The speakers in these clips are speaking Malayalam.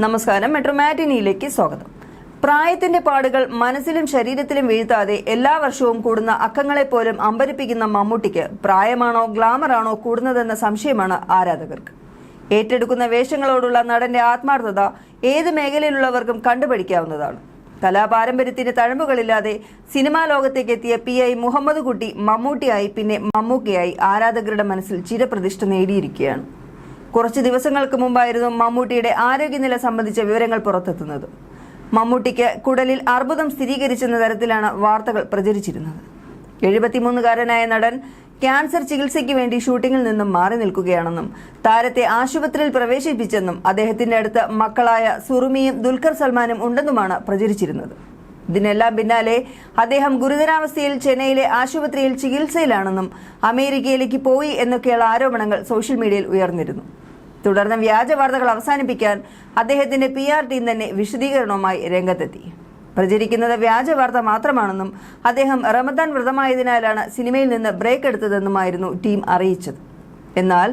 നമസ്കാരം, മെട്രോ മാറ്റിനിയിലേക്ക് സ്വാഗതം. പ്രായത്തിന്റെ പാടുകൾ മനസ്സിലും ശരീരത്തിലും വീഴ്ത്താതെ എല്ലാ വർഷവും കൂടുന്ന അക്കങ്ങളെ പോലും അമ്പരിപ്പിക്കുന്ന മമ്മൂട്ടിക്ക് പ്രായമാണോ ഗ്ലാമറാണോ കൂടുന്നതെന്ന സംശയമാണ് ആരാധകർക്ക്. ഏറ്റെടുക്കുന്ന വേഷങ്ങളോടുള്ള നടന്റെ ആത്മാർത്ഥത ഏത് മേഖലയിലുള്ളവർക്കും കണ്ടുപഠിക്കാവുന്നതാണ്. കലാപാരമ്പര്യത്തിന്റെ തഴമ്പുകളില്ലാതെ സിനിമാ ലോകത്തേക്ക് എത്തിയ PI മുഹമ്മദ് കുട്ടി മമ്മൂട്ടിയായി പിന്നെ മമ്മൂക്കയായി ആരാധകരുടെ മനസ്സിൽ ചിരപ്രതിഷ്ഠ നേടിയിരിക്കുകയാണ്. കുറച്ച് ദിവസങ്ങൾക്ക് മുമ്പായിരുന്നു മമ്മൂട്ടിയുടെ ആരോഗ്യനില സംബന്ധിച്ച വിവരങ്ങൾ പുറത്തെത്തുന്നത്. മമ്മൂട്ടിക്ക് കുടലിൽ അർബുദം സ്ഥിരീകരിച്ചെന്ന തരത്തിലാണ് വാർത്തകൾ പ്രചരിച്ചിരുന്നത്. 73-കാരനായ നടൻ ക്യാൻസർ ചികിത്സയ്ക്ക് വേണ്ടി ഷൂട്ടിങ്ങിൽ നിന്നും മാറി നിൽക്കുകയാണെന്നും താരത്തെ ആശുപത്രിയിൽ പ്രവേശിപ്പിച്ചെന്നും അദ്ദേഹത്തിന്റെ അടുത്ത് മക്കളായ സുറുമിയും ദുൽഖർ സൽമാനും ഉണ്ടെന്നുമാണ് പ്രചരിച്ചിരുന്നത്. ഇതിനെല്ലാം പിന്നാലെ അദ്ദേഹം ഗുരുതരാവസ്ഥയിൽ ചെന്നൈയിലെ ആശുപത്രിയിൽ ചികിത്സയിലാണെന്നും അമേരിക്കയിലേക്ക് പോയി എന്നൊക്കെയുള്ള ആരോപണങ്ങൾ സോഷ്യൽ മീഡിയയിൽ ഉയർന്നിരുന്നു. തുടർന്ന് വ്യാജ വാർത്തകൾ അവസാനിപ്പിക്കാൻ അദ്ദേഹത്തിന്റെ PR ടീം തന്നെ വിശദീകരണവുമായി രംഗത്തെത്തി. പ്രചരിക്കുന്നത് വ്യാജ വാർത്ത മാത്രമാണെന്നും അദ്ദേഹം റമദാൻ വ്രതമായതിനാലാണ് സിനിമയിൽ നിന്ന് ബ്രേക്ക് എടുത്തതെന്നുമായിരുന്നു ടീം അറിയിച്ചത്. എന്നാൽ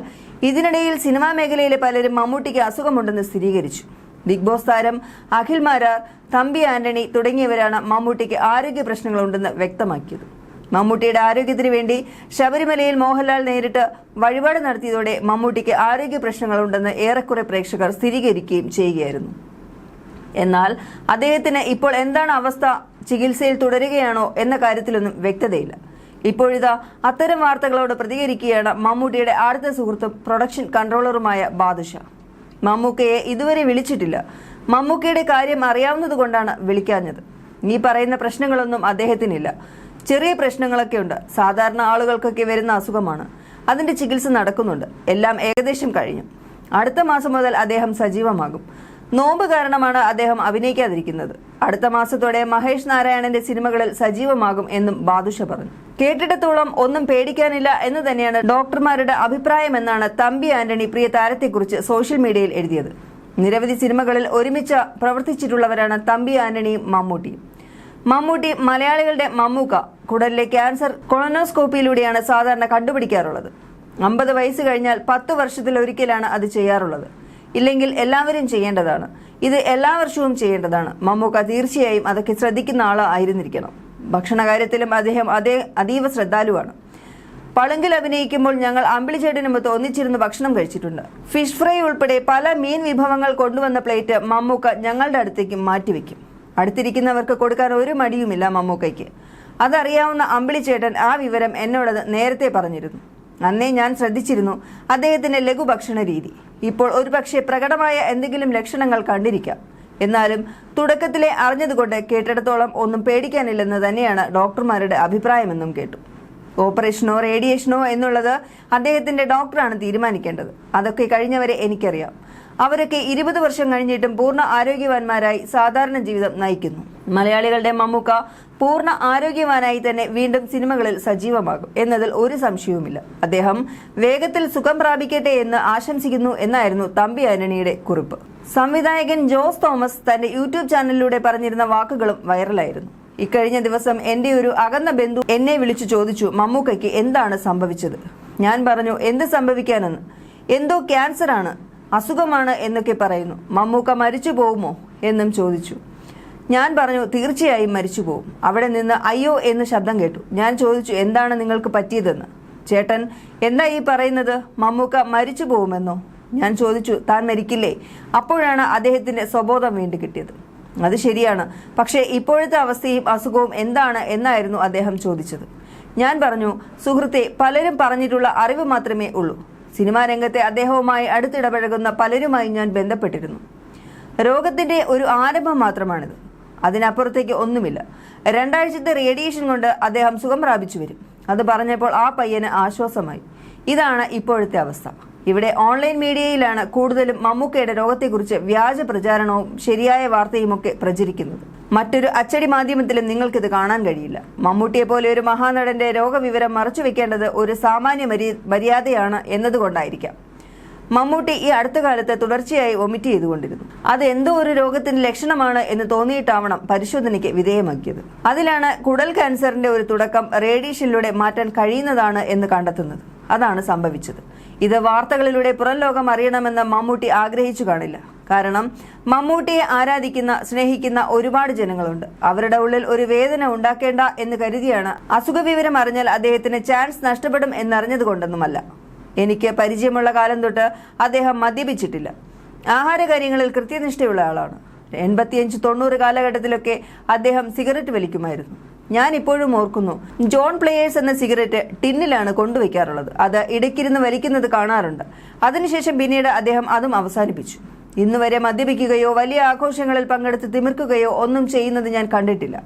ഇതിനിടയിൽ സിനിമാ മേഖലയിലെ പലരും മമ്മൂട്ടിക്ക് അസുഖമുണ്ടെന്ന് സ്ഥിരീകരിച്ചു. ബിഗ് ബോസ് താരം അഖിൽ മാരാർ, തമ്പി ആന്റണി തുടങ്ങിയവരാണ് മമ്മൂട്ടിക്ക് ആരോഗ്യ പ്രശ്നങ്ങളുണ്ടെന്ന് വ്യക്തമാക്കിയത്. മമ്മൂട്ടിയുടെ ആരോഗ്യത്തിന് വേണ്ടി ശബരിമലയിൽ മോഹൻലാൽ നേരിട്ട് വഴിപാട് നടത്തിയതോടെ മമ്മൂട്ടിക്ക് ആരോഗ്യ പ്രശ്നങ്ങളുണ്ടെന്ന് ഏറെക്കുറെ പ്രേക്ഷകർ സ്ഥിരീകരിക്കുകയും ചെയ്യുകയായിരുന്നു. എന്നാൽ അദ്ദേഹത്തിന് ഇപ്പോൾ എന്താണ് അവസ്ഥ, ചികിത്സയിൽ തുടരുകയാണോ എന്ന കാര്യത്തിലൊന്നും വ്യക്തതയില്ല. ഇപ്പോഴിതാ അത്തരം വാർത്തകളോട് പ്രതികരിക്കുകയാണ് മമ്മൂട്ടിയുടെ അടുത്ത സുഹൃത്തും പ്രൊഡക്ഷൻ കൺട്രോളറുമായ ബാദുഷ. മമ്മൂക്കയെ ഇതുവരെ വിളിച്ചിട്ടില്ല. മമ്മൂക്കയുടെ കാര്യം അറിയാവുന്നതുകൊണ്ടാണ് വിളിക്കാഞ്ഞത്. ഈ പറയുന്ന പ്രശ്നങ്ങളൊന്നും അദ്ദേഹത്തിനില്ല. ചെറിയ പ്രശ്നങ്ങളൊക്കെ ഉണ്ട്. സാധാരണ ആളുകൾക്കൊക്കെ വരുന്ന അസുഖമാണ്. അതിന്റെ ചികിത്സ നടക്കുന്നുണ്ട്. എല്ലാം ഏകദേശം കഴിഞ്ഞു. അടുത്ത മാസം മുതൽ അദ്ദേഹം സജീവമാകും. നോമ്പ് കാരണമാണ് അദ്ദേഹം അഭിനയിക്കാതിരിക്കുന്നത്. അടുത്ത മാസത്തോടെ മഹേഷ് നാരായണന്റെ സിനിമകളിൽ സജീവമാകും എന്നും ബാദുഷ പറഞ്ഞു. കേട്ടിടത്തോളം ഒന്നും പേടിക്കാനില്ല എന്ന് തന്നെയാണ് ഡോക്ടർമാരുടെ അഭിപ്രായമെന്നാണ് തമ്പി ആന്റണി പ്രിയ താരത്തെക്കുറിച്ച് സോഷ്യൽ മീഡിയയിൽ എഴുതിയത്. നിരവധി സിനിമകളിൽ ഒരുമിച്ച് പ്രവർത്തിച്ചിട്ടുള്ളവരാണ് തമ്പി ആന്റണിയും മമ്മൂട്ടിയും. മമ്മൂട്ടി മലയാളികളുടെ മമ്മൂക്ക. കുടലിലെ ക്യാൻസർ കൊളനോസ്കോപ്പിയിലൂടെയാണ് സാധാരണ കണ്ടുപിടിക്കാറുള്ളത്. 50 വയസ്സ് കഴിഞ്ഞാൽ 10 വർഷത്തിലൊരിക്കലാണ് അത് ചെയ്യാറുള്ളത്. ഇല്ലെങ്കിൽ എല്ലാവരും ചെയ്യേണ്ടതാണ്. ഇത് എല്ലാ വർഷവും ചെയ്യേണ്ടതാണ്. മമ്മൂക്ക തീർച്ചയായും അതൊക്കെ ശ്രദ്ധിക്കുന്ന ആയിരുന്നിരിക്കണം. ഭക്ഷണകാര്യത്തിലും അദ്ദേഹം അതീവ ശ്രദ്ധാലുവാണ്. പളുങ്കിൽ അഭിനയിക്കുമ്പോൾ ഞങ്ങൾ അമ്പിളിച്ചേട്ടനുമൊത്ത് ഒന്നിച്ചിരുന്ന് ഭക്ഷണം കഴിച്ചിട്ടുണ്ട്. ഫിഷ് ഫ്രൈ ഉൾപ്പെടെ പല മീൻ വിഭവങ്ങൾ കൊണ്ടുവന്ന പ്ലേറ്റ് മമ്മൂക്ക ഞങ്ങളുടെ അടുത്തേക്ക് മാറ്റിവെക്കും. അടുത്തിരിക്കുന്നവർക്ക് കൊടുക്കാൻ ഒരു മടിയുമില്ല മമ്മൂക്കയ്ക്ക്. അതറിയാവുന്ന അമ്പിളിച്ചേട്ടൻ ആ വിവരം എന്നോടത് നേരത്തെ പറഞ്ഞിരുന്നു. അന്നേ ഞാൻ ശ്രദ്ധിച്ചിരുന്നു അദ്ദേഹത്തിന്റെ ലഘുഭക്ഷണ രീതി. ഇപ്പോൾ ഒരുപക്ഷെ പ്രകടമായ എന്തെങ്കിലും ലക്ഷണങ്ങൾ കണ്ടിരിക്കാം. എന്നാലും തുടക്കത്തിലെ അറിഞ്ഞതുകൊണ്ട് കേട്ടിടത്തോളം ഒന്നും പേടിക്കാനില്ലെന്ന് തന്നെയാണ് ഡോക്ടർമാരുടെ അഭിപ്രായമെന്നും കേട്ടു. ഓപ്പറേഷനോ റേഡിയേഷനോ എന്നുള്ളത് അദ്ദേഹത്തിന്റെ ഡോക്ടറാണ് തീരുമാനിക്കേണ്ടത്. അതൊക്കെ കഴിഞ്ഞവരെ എനിക്കറിയാം. അവരൊക്കെ 20 വർഷം കഴിഞ്ഞിട്ടും പൂർണ്ണ ആരോഗ്യവാന്മാരായി സാധാരണ ജീവിതം നയിക്കുന്നു. മലയാളികളുടെ മമ്മൂക്ക പൂർണ്ണ ആരോഗ്യവാനായി തന്നെ വീണ്ടും സിനിമകളിൽ സജീവമാകും എന്നതിൽ ഒരു സംശയവുമില്ല. അദ്ദേഹം വേഗത്തിൽ സുഖം പ്രാപിക്കട്ടെ എന്ന് ആശംസിക്കുന്നു എന്നായിരുന്നു തമ്പി ആന്റണിയുടെ കുറിപ്പ്. സംവിധായകൻ ജോസ് തോമസ് തന്റെ യൂട്യൂബ് ചാനലിലൂടെ പറഞ്ഞിരുന്ന വാക്കുകളും വൈറലായിരുന്നു. ഇക്കഴിഞ്ഞ ദിവസം എന്റെ ഒരു അകന്ന ബന്ധു എന്നെ വിളിച്ചു ചോദിച്ചു, മമ്മൂക്കയ്ക്ക് എന്താണ് സംഭവിച്ചത്? ഞാൻ പറഞ്ഞു, എന്ത് സംഭവിക്കാനെന്ന്, എന്തോ ക്യാൻസറാണ്, അസുഖമാണ് എന്നൊക്കെ പറയുന്നു. മമ്മൂക്ക മരിച്ചു പോകുമോ എന്നും ചോദിച്ചു. ഞാൻ പറഞ്ഞു, തീർച്ചയായും മരിച്ചു പോകും. അവിടെ നിന്ന് അയ്യോ എന്ന് ശബ്ദം കേട്ടു. ഞാൻ ചോദിച്ചു, എന്താണ് നിങ്ങൾക്ക് പറ്റിയതെന്ന്. ചേട്ടൻ എന്താ ഈ പറയുന്നത്? മമ്മൂക്ക മരിച്ചു പോകുമെന്നോ? ഞാൻ ചോദിച്ചു, താൻ മരിക്കില്ലേ? അപ്പോഴാണ് അദ്ദേഹത്തിന്റെ സ്വബോധം വീണ്ടും കിട്ടിയത്. അത് ശരിയാണ്, പക്ഷേ ഇപ്പോഴത്തെ അവസ്ഥയും അസുഖവും എന്താണ് എന്നായിരുന്നു അദ്ദേഹം ചോദിച്ചത്. ഞാൻ പറഞ്ഞു, സുഹൃത്തെ, പലരും പറഞ്ഞിട്ടുള്ള അറിവ് മാത്രമേ ഉള്ളൂ. സിനിമാ രംഗത്തെ അദ്ദേഹവുമായി അടുത്തിടപഴകുന്ന പലരുമായി ഞാൻ ബന്ധപ്പെട്ടിരുന്നു. രോഗത്തിന്റെ ഒരു ആരംഭം മാത്രമാണിത്. അതിനപ്പുറത്തേക്ക് ഒന്നുമില്ല. 2 ആഴ്ചത്തെ റേഡിയേഷൻ കൊണ്ട് അദ്ദേഹം സുഖം പ്രാപിച്ചു വരും. അത് പറഞ്ഞപ്പോൾ ആ പയ്യന് ആശ്വാസമായി. ഇതാണ് ഇപ്പോഴത്തെ അവസ്ഥ. ഇവിടെ ഓൺലൈൻ മീഡിയയിലാണ് കൂടുതലും മമ്മൂക്കയുടെ രോഗത്തെക്കുറിച്ച് വ്യാജ പ്രചാരണവും ശരിയായ വാർത്തയുമൊക്കെ പ്രചരിക്കുന്നത്. മറ്റൊരു അച്ചടി മാധ്യമത്തിലും നിങ്ങൾക്കിത് കാണാൻ കഴിയില്ല. മമ്മൂട്ടിയെ പോലെ ഒരു മഹാനടന്റെ രോഗവിവരം മറച്ചുവെക്കേണ്ടത് ഒരു സാമാന്യ മര്യാദയാണ് എന്നതുകൊണ്ടായിരിക്കാം മമ്മൂട്ടി ഈ അടുത്ത കാലത്ത് തുടർച്ചയായി വൊമിറ്റ് ചെയ്തുകൊണ്ടിരുന്നു. അത് എന്തോ ഒരു രോഗത്തിന്റെ ലക്ഷണമാണ് എന്ന് തോന്നിയിട്ടാവണം പരിശോധനയ്ക്ക് വിധേയമാക്കിയത്. അതിലാണ് കുടൽ ക്യാൻസറിന്റെ ഒരു തുടക്കം റേഡിയേഷനിലൂടെ മാറ്റാൻ കഴിയുന്നതാണ് എന്ന് കണ്ടെത്തുന്നത്. അതാണ് സംഭവിച്ചത്. ഇത് വാർത്തകളിലൂടെ പുറം ലോകം അറിയണമെന്ന് മമ്മൂട്ടി ആഗ്രഹിച്ചു കാണില്ല. കാരണം മമ്മൂട്ടിയെ ആരാധിക്കുന്ന സ്നേഹിക്കുന്ന ഒരുപാട് ജനങ്ങളുണ്ട്. അവരുടെ ഉള്ളിൽ ഒരു വേദന ഉണ്ടാക്കേണ്ട എന്ന് കരുതിയാണ് അസുഖവിവരം അറിഞ്ഞാൽ അദ്ദേഹത്തിന് ചാൻസ് നഷ്ടപ്പെടും എന്നറിഞ്ഞതുകൊണ്ടൊന്നുമല്ല. എനിക്ക് പരിചയമുള്ള കാലം തൊട്ട് അദ്ദേഹം മദ്യപിച്ചിട്ടില്ല. ആഹാരകാര്യങ്ങളിൽ കൃത്യനിഷ്ഠയുള്ള ആളാണ്. 85-90 കാലഘട്ടത്തിലൊക്കെ അദ്ദേഹം സിഗരറ്റ് വലിക്കുമായിരുന്നു. ഞാൻ ഇപ്പോഴും ഓർക്കുന്നു, ജോൺ പ്ലേയേഴ്സ് എന്ന സിഗരറ്റ് ടിന്നിലാണ് കൊണ്ടുവയ്ക്കാറുള്ളത്. അത് ഇടയ്ക്കിരുന്ന് വലിക്കുന്നത് കാണാറുണ്ട്. അതിനുശേഷം പിന്നീട് അദ്ദേഹം അതും അവസാനിപ്പിച്ചു. ഇന്നുവരെ മദ്യപിക്കുകയോ വലിയ ആഘോഷങ്ങളിൽ പങ്കെടുത്ത് തിമിർക്കുകയോ ഒന്നും ചെയ്യുന്നത് ഞാൻ കണ്ടിട്ടില്ല.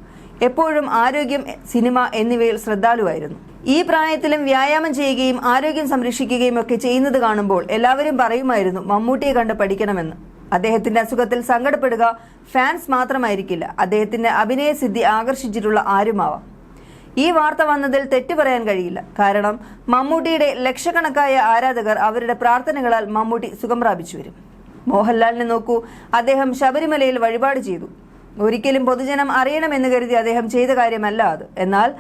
എപ്പോഴും ആരോഗ്യം, സിനിമ എന്നിവയിൽ ശ്രദ്ധാലുവായിരുന്നു. ഈ പ്രായത്തിലും വ്യായാമം ചെയ്യുകയും ആരോഗ്യം സംരക്ഷിക്കുകയും ഒക്കെ ചെയ്യുന്നത് കാണുമ്പോൾ എല്ലാവരും പറയുമായിരുന്നു മമ്മൂട്ടിയെ കണ്ട് പഠിക്കണമെന്ന്. അദ്ദേഹത്തിന്റെ അസുഖത്തിൽ സങ്കടപ്പെടുക ഫാൻസ് മാത്രമായിരിക്കില്ല, അദ്ദേഹത്തിന്റെ അഭിനയ സിദ്ധി ആകർഷിച്ചിട്ടുള്ള ആരുമാവാം. ഈ വാർത്ത വന്നതിൽ തെറ്റു പറയാൻ കഴിയില്ല. കാരണം മമ്മൂട്ടിയുടെ ലക്ഷക്കണക്കായ ആരാധകർ അവരുടെ പ്രാർത്ഥനകളാൽ മമ്മൂട്ടി സുഖം പ്രാപിച്ചു വരും. മോഹൻലാലിനെ നോക്കൂ, അദ്ദേഹം ശബരിമലയിൽ വഴിപാട് ചെയ്തു. ഒരിക്കലും പൊതുജനം അറിയണമെന്ന് കരുതി അദ്ദേഹം ചെയ്ത കാര്യമല്ല അത്. എന്നാൽ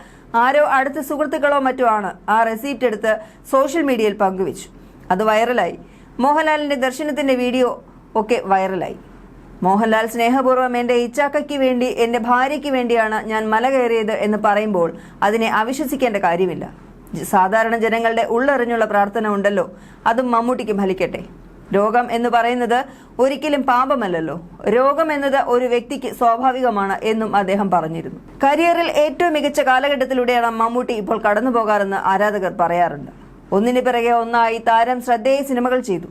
ആരോ അടുത്ത സുഹൃത്തുക്കളോ മറ്റോ ആണ് ആ റെസീപ്റ്റ് എടുത്ത് സോഷ്യൽ മീഡിയയിൽ പങ്കുവെച്ചു. അത് വൈറലായി. മോഹൻലാലിന്റെ ദർശനത്തിന്റെ വീഡിയോ ഒക്കെ വൈറലായി. മോഹൻലാൽ സ്നേഹപൂർവ്വം എൻ്റെ ഇച്ചാക്കയ്ക്ക് വേണ്ടി, എൻ്റെ ഭാര്യയ്ക്ക് വേണ്ടിയാണ് ഞാൻ മല കയറിയത് എന്ന് പറയുമ്പോൾ അതിനെ അവിശ്വസിക്കേണ്ട കാര്യമില്ല. സാധാരണ ജനങ്ങളുടെ ഉള്ളറിഞ്ഞുള്ള പ്രാർത്ഥന ഉണ്ടല്ലോ, അതും മമ്മൂട്ടിക്ക് ഫലിക്കട്ടെ. രോഗം എന്ന് പറയുന്നത് ഒരിക്കലും പാപമല്ലല്ലോ. രോഗം എന്നത് ഒരു വ്യക്തിക്ക് സ്വാഭാവികമാണ് എന്നും അദ്ദേഹം പറഞ്ഞിരുന്നു. കരിയറിൽ ഏറ്റവും മികച്ച കാലഘട്ടത്തിലൂടെയാണ് മമ്മൂട്ടി ഇപ്പോൾ കടന്നു പോകാറെന്ന് ആരാധകർ പറയാറുണ്ട്. ഒന്നിനു പിറകെ ഒന്നായി താരം ശ്രദ്ധേയ സിനിമകൾ ചെയ്തു.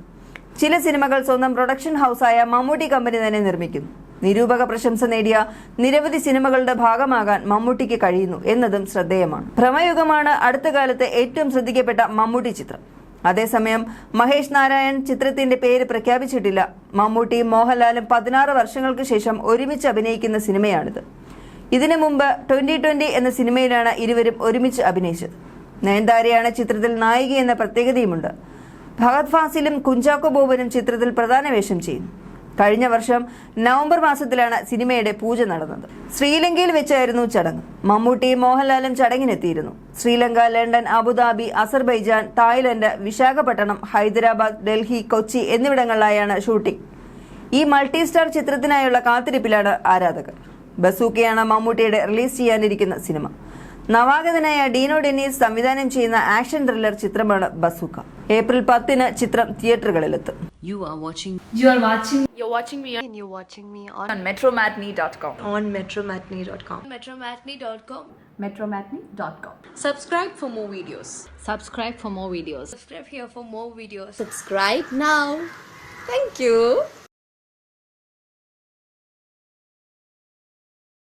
ചില സിനിമകൾ സ്വന്തം പ്രൊഡക്ഷൻ ഹൗസായ മമ്മൂട്ടി കമ്പനി തന്നെ നിർമ്മിക്കുന്നു. നിരൂപക പ്രശംസ നേടിയ നിരവധി സിനിമകളുടെ ഭാഗമാകാൻ മമ്മൂട്ടിക്ക് കഴിയുന്നു എന്നതും ശ്രദ്ധേയമാണ്. ഭ്രമയുഗമാണ് അടുത്ത കാലത്ത് ഏറ്റവും ശ്രദ്ധിക്കപ്പെട്ട മമ്മൂട്ടി ചിത്രം. അതേസമയം മഹേഷ് നാരായൺ ചിത്രത്തിന്റെ പേര് പ്രഖ്യാപിച്ചിട്ടില്ല. മമ്മൂട്ടിയും മോഹൻലാലും 16 വർഷങ്ങൾക്ക് ശേഷം ഒരുമിച്ച് അഭിനയിക്കുന്ന സിനിമയാണിത്. ഇതിനു മുമ്പ് 2020 എന്ന സിനിമയിലാണ് ഇരുവരും ഒരുമിച്ച് അഭിനയിച്ചത്. നയൻതാരയാണ് ചിത്രത്തിൽ നായിക എന്ന പ്രത്യേകതയുമുണ്ട്. ഫഹദ് ഫാസിലും കുഞ്ചാക്കോ ബോബനും ചിത്രത്തിൽ പ്രധാന വേഷം ചെയ്യുന്നു. കഴിഞ്ഞ വർഷം നവംബർ മാസത്തിലാണ് സിനിമയുടെ പൂജ നടന്നത്. ശ്രീലങ്കയിൽ വെച്ചായിരുന്നു ചടങ്ങ്. മമ്മൂട്ടിയും മോഹൻലാലും ചടങ്ങിനെത്തിയിരുന്നു. Sri Lanka, London, Abu Dhabi, Azerbaijan, Thailand, Visakhapatnam, Hyderabad, Delhi, Kochi എന്നിവിടങ്ങളിലായാണ് ഷൂട്ടിംഗ്. ഈ മൾട്ടി സ്റ്റാർ ചിത്രത്തിനായുള്ള കാത്തിരിപ്പിലാണ് ആരാധകർ. ബസൂക്കയാണ് മമ്മൂട്ടിയുടെ റിലീസ് ചെയ്യാനിരിക്കുന്ന സിനിമ. നവാഗതനായ ഡീനോ ഡെന്നീസ് സംവിധാനം ചെയ്യുന്ന ആക്ഷൻ ത്രില്ലർ ചിത്രമാണ് ബസൂക്ക. ഏപ്രിൽ 10-ന് ചിത്രം തിയേറ്ററുകളിലെത്തും. You're watching me on metromatney.com. metromatney.com. Subscribe for more videos. Subscribe for more videos. Subscribe here for more videos. Subscribe now. Thank you.